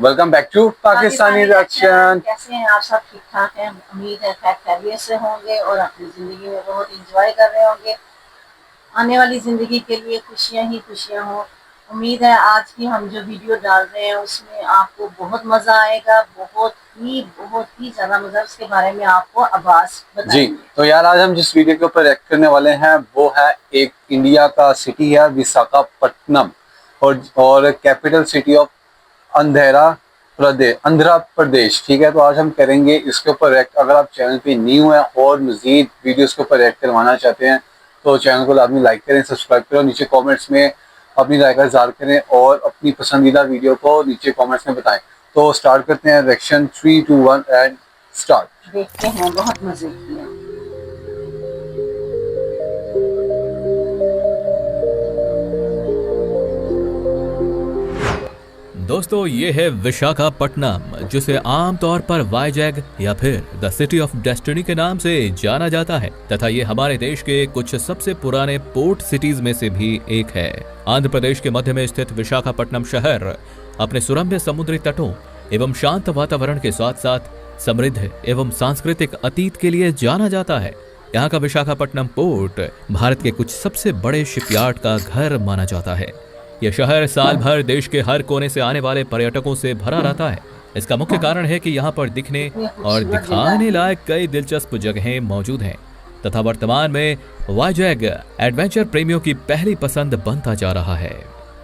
Welcome back to Pakistani reaction. कैसे हैं आप सब? ठीक ठाक हैं? उम्मीद है खैर खैरियत से होंगे और अपनी ज़िंदगी में बहुत इंजॉय कर रहे होंगे। आने वाली ज़िंदगी के लिए खुशियां ही खुशियां हों। उम्मीद है आज की हम जो वीडियो डाल रहे हैं उसमें आपको बहुत मज़ा आएगा, बहुत ही ज़्यादा मज़ा। उसके बारे में आपको अब्बास जी, बताएंगे। तो यार आज हम जिस वीडियो के ऊपर रिएक्ट करने वाले हैं वो है एक इंडिया का सिटी है विशाखापट्टनम और capital city of Andhra Pradesh. ठीक है, तो आज हम करेंगे इसके ऊपर रिएक्ट। अगर आप चैनल पे न्यू हैं और मजीद वीडियोस के ऊपर रिएक्ट करवाना चाहते हैं तो चैनल को लाजमी लाइक करें, सब्सक्राइब करें और नीचे कमेंट्स में अपनी राय का इज़हार करें और अपनी पसंदीदा वीडियो को नीचे कमेंट्स में बताएं। तो स्टार्ट करते हैं रिएक्शन। 3, 2, 1 and start. देखते हैं, बहुत मज़े किए। दोस्तों, ये है विशाखापट्टनम, जिसे आमतौर पर वाईजैग या फिर द सिटी ऑफ डेस्टिनी के नाम से जाना जाता है तथा ये हमारे देश के कुछ सबसे पुराने पोर्ट सिटीज में से भी एक है। आंध्र प्रदेश के मध्य में स्थित विशाखापट्टनम शहर अपने सुरम्य समुद्री तटों एवं शांत वातावरण के साथ साथ समृद्ध एवं सांस्कृतिक अतीत के लिए जाना जाता है। यहाँ का विशाखापट्टनम पोर्ट भारत के कुछ सबसे बड़े शिपयार्ड का घर माना जाता है। यह शहर साल भर देश के हर कोने से आने वाले पर्यटकों से भरा रहता है। इसका मुख्य कारण है कि यहाँ पर दिखने और दिखाने लायक कई दिलचस्प जगहें मौजूद हैं तथा वर्तमान में वाईजैग एडवेंचर प्रेमियों की पहली पसंद बनता जा रहा है।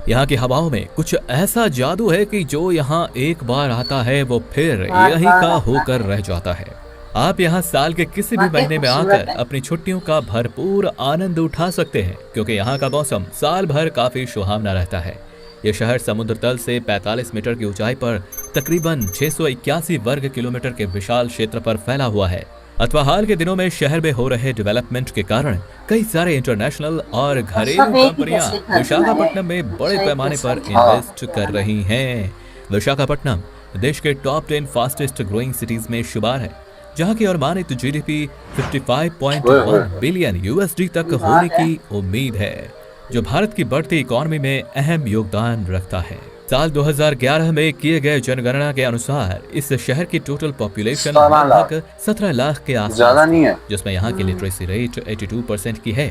यहाँ की हवाओं में कुछ ऐसा जादू है कि जो यहाँ एक बार आता है वो फिर यहीं का होकर रह जाता है। आप यहाँ साल के किसी भी महीने में आकर अपनी छुट्टियों का भरपूर आनंद उठा सकते हैं, क्योंकि यहाँ का मौसम साल भर काफी सुहावना रहता है। यह शहर समुद्र तल से 45 मीटर की ऊंचाई पर तकरीबन 681 वर्ग किलोमीटर के विशाल क्षेत्र पर फैला हुआ है। अथवा हाल के दिनों में शहर में हो रहे डेवलपमेंट के कारण कई सारे इंटरनेशनल और घरेलू कंपनियां विशाखापट्टनम में बड़े पैमाने पर इन्वेस्ट कर रही हैं। विशाखापट्टनम देश के टॉप 10 फास्टेस्ट ग्रोइंग सिटीज में शुमार है, जहां की अनुमानित जीडीपी 55.1 बिलियन यूएसडी तक होने की उम्मीद है, जो भारत की बढ़ती इकोनॉमी में अहम योगदान रखता है। साल 2011 में किए गए जनगणना के अनुसार इस शहर की टोटल पॉपुलेशन लगभग 17 लाख के आसपास है, जिसमें यहाँ की लिटरेसी रेट 82% की है।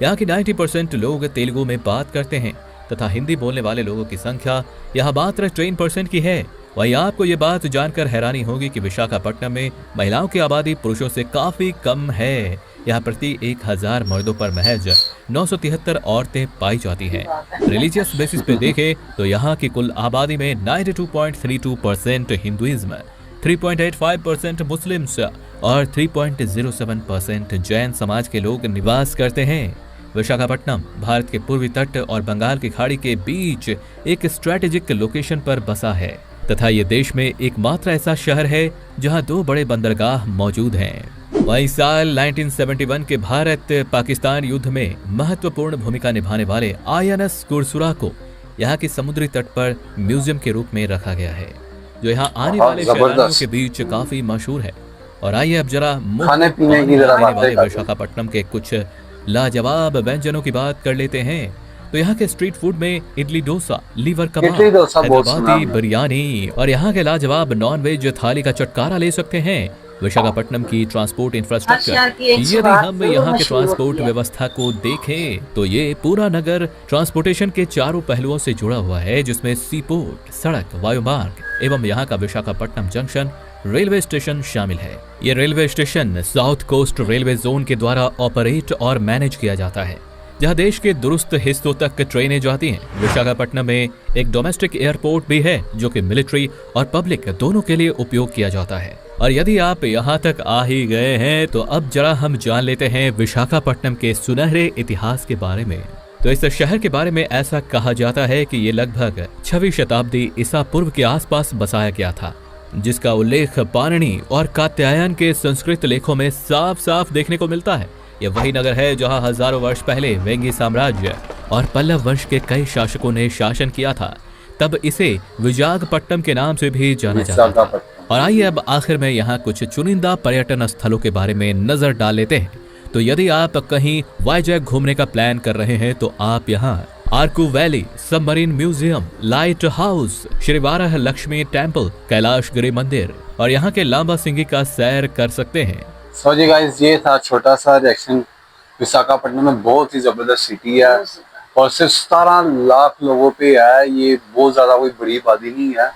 यहाँ की 90% लोग तेलुगु में बात करते हैं तथा हिंदी बोलने वाले लोगों की संख्या यहाँ मात्र 3% की है। वहीं आपको ये बात जानकर हैरानी होगी कि विशाखापट्टनम में महिलाओं की आबादी पुरुषों से काफी कम है। यहाँ प्रति 1000 मर्दों पर महज 973 औरतें पाई जाती हैं। रिलीजियस बेसिस पे देखें तो यहाँ की कुल आबादी में 92.32% हिंदुइज्म, 3.85% मुस्लिम्स और 3.07% जैन समाज के लोग निवास करते हैं। विशाखापट्टनम भारत के पूर्वी तट और बंगाल की खाड़ी के बीच एक स्ट्रेटेजिक लोकेशन पर बसा है तथा ये देश में एकमात्र ऐसा शहर है जहां 2 बड़े बंदरगाह मौजूद हैं। वहीं साल 1971 के भारत पाकिस्तान युद्ध में महत्वपूर्ण भूमिका निभाने वाले आईएनएस कुरसुरा को यहाँ के समुद्री तट पर म्यूजियम के रूप में रखा गया है, जो यहाँ आने वाले सैलानियों के बीच काफी मशहूर है। और आइए अब जरा खाने पीने की वाले विशाखापट्टनम के कुछ लाजवाब व्यंजनों की बात कर लेते हैं। तो यहाँ के स्ट्रीट फूड में इडली डोसा, लीवर कबाब, हैदराबादी बिरयानी और यहाँ के लाजवाब नॉन वेज थाली का चटकारा ले सकते हैं। विशाखापट्टनम की ट्रांसपोर्ट इंफ्रास्ट्रक्चर, यदि हम यहाँ के ट्रांसपोर्ट व्यवस्था को देखें तो ये पूरा नगर ट्रांसपोर्टेशन के चारों पहलुओं से जुड़ा हुआ है, जिसमें सी पोर्ट, सड़क, वायुमार्ग एवं यहाँ का विशाखापट्टनम जंक्शन रेलवे स्टेशन शामिल है। ये railway station south coast railway zone के द्वारा ऑपरेट और मैनेज किया जाता है, जहां देश के दुरुस्त हिस्सों तक ट्रेनें जाती हैं। विशाखापट्टनम में एक डोमेस्टिक एयरपोर्ट भी है, जो कि मिलिट्री और पब्लिक दोनों के लिए उपयोग किया जाता है। और यदि आप यहां तक आ ही गए हैं तो अब जरा हम जान लेते हैं विशाखापट्टनम के सुनहरे इतिहास के बारे में। तो इस शहर के बारे में ऐसा कहा जाता है कि ये लगभग 6वीं शताब्दी ईसा पूर्व के आसपास बसाया गया था, जिसका उल्लेख पाणिनि और कात्यायन के संस्कृत लेखों में साफ साफ देखने को मिलता है। यह वही नगर है जहां हजारों वर्ष पहले वेंगी साम्राज्य और पल्लव वंश के कई शासकों ने शासन किया था। तब इसे विशाखापट्टनम के नाम से भी जाना जाता था। और आइए अब आखिर में यहाँ कुछ चुनिंदा पर्यटन स्थलों के बारे में नजर डाल लेते हैं। तो यदि आप कहीं वाईजैग घूमने का प्लान कर रहे हैं तो आप यहाँ Araku valley, submarine museum, lighthouse, Shri Varaha Lakshmi temple, Kailash Giri मंदिर और यहाँ के लांबा सिंगी का सैर कर सकते हैं। सो जी गाइस, ये था छोटा सा रिएक्शन। विशाखापट्टनम में बहुत ही जबरदस्त सिटी है और सिर्फ 17 लाख लोगों पे है। ये बहुत ज्यादा कोई बड़ी आबादी नहीं है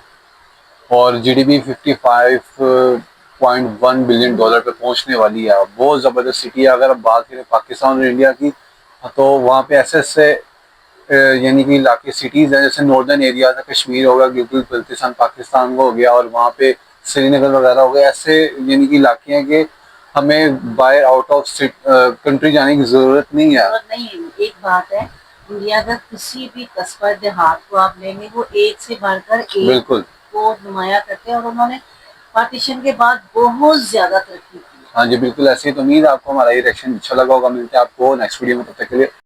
और जीडीपी 55.1 बिलियन डॉलर पे पहुंचने वाली है। बहुत जबरदस्त सिटी है। अगर आप बात करें पाकिस्तान और इंडिया की, तो वहाँ पे ऐसे यानी कि इलाके सिटीज़ हैं, जैसे नॉर्दर्न एरिया था, कश्मीर हो गया, गिलगित बल्तिस्तान पाकिस्तान को हो गया और वहाँ पे श्रीनगर वगैरह हो गया। ऐसे यानी कि इलाके हैं कि हमें बाय आउट ऑफ कंट्री जाने की ज़रूरत नहीं है। जरूरत नहीं है। एक बात है, इंडिया का किसी भी कस्बा देहात को आप लेंगे, वो एक से बढ़कर एक बिल्कुल को नुमाया करते हैं और उन्होंने पार्टीशन के बाद बहुत ज्यादा तरक्की की। हाँ जी, बिल्कुल ऐसे ही। तो उम्मीद है आपको हमारा ये रिएक्शन अच्छा लगा होगा। मिलते हैं आपको नेक्स्ट वीडियो में, तब तक के लिए।